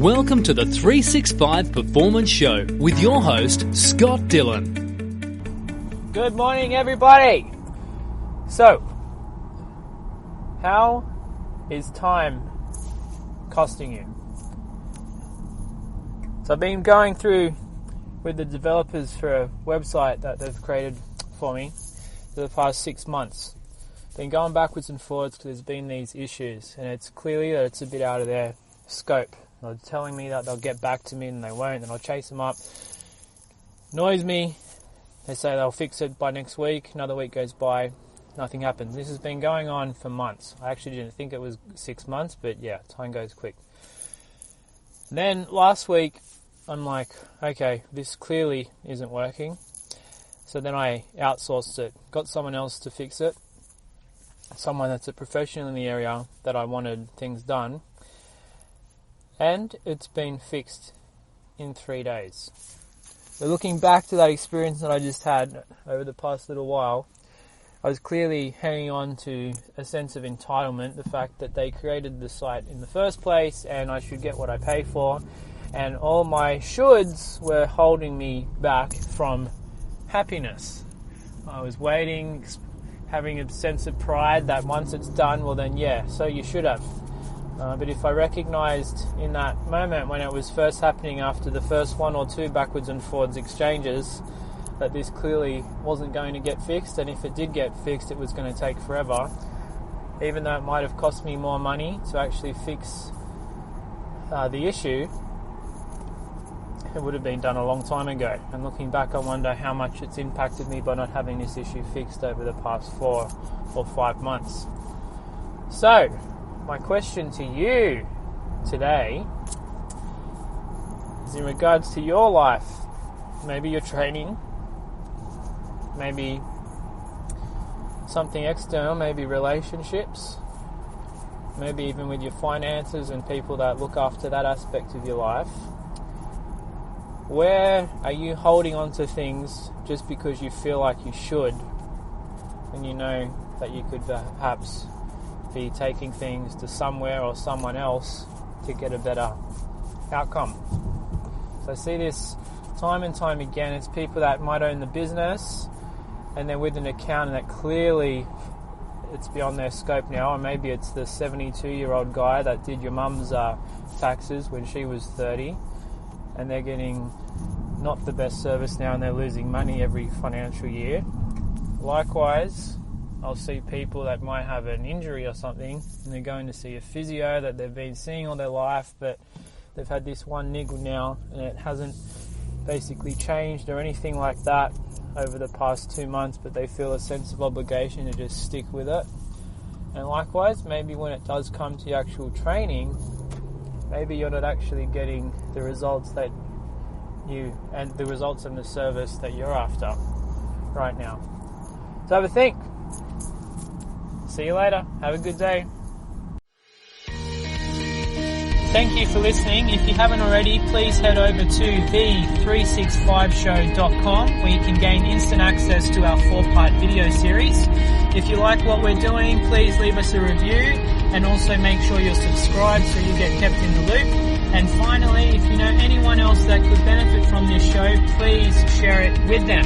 Welcome to the 365 Performance Show with your host, Scott Dillon. Good morning, everybody. So, how is time costing you? So I've been going through with the developers for a website that they've created for me for the past 6 months. Been going backwards and forwards because there's been these issues, and it's clearly that it's a bit out of their scope. They're telling me that they'll get back to me and they won't, and I'll chase them up. Annoys me. They say they'll fix it by next week. Another week goes by, nothing happens. This has been going on for months. I actually didn't think it was 6 months, but yeah, time goes quick. And then last week, I'm like, okay, this clearly isn't working. So then I outsourced it, got someone else to fix it, someone that's a professional in the area that I wanted things done. And it's been fixed in 3 days. So looking back to that experience that I just had over the past little while, I was clearly hanging on to a sense of entitlement, the fact that they created the site in the first place and I should get what I pay for. And all my shoulds were holding me back from happiness. I was waiting, having a sense of pride that once it's done, well then yeah, so you should have. But if I recognised in that moment when it was first happening after the first 1 or 2 backwards and forwards exchanges that this clearly wasn't going to get fixed, and if it did get fixed it was going to take forever, even though it might have cost me more money to actually fix the issue, it would have been done a long time ago. And looking back, I wonder how much it's impacted me by not having this issue fixed over the past 4 or 5 months. So, my question to you today is in regards to your life. Maybe your training, maybe something external, maybe relationships, maybe even with your finances and people that look after that aspect of your life. Where are you holding on to things just because you feel like you should, and you know that you could perhaps be taking things to somewhere or someone else to get a better outcome? So I see this time and time again. It's people that might own the business and they're with an accountant that clearly it's beyond their scope now, or maybe it's the 72-year-old guy that did your mum's taxes when she was 30, and they're getting not the best service now and they're losing money every financial year. Likewise, I'll see people that might have an injury or something and they're going to see a physio that they've been seeing all their life, but they've had this one niggle now and it hasn't basically changed or anything like that over the past 2 months, but they feel a sense of obligation to just stick with it. And likewise, maybe when it does come to actual training, maybe you're not actually getting the results that you and the results and the service that you're after right now. So have a think. See you later. Have a good day. Thank you for listening. If you haven't already, please head over to the365show.com where you can gain instant access to our 4-part video series. If you like what we're doing, please leave us a review and also make sure you're subscribed so you get kept in the loop. And finally, if you know anyone else that could benefit from this show, please share it with them.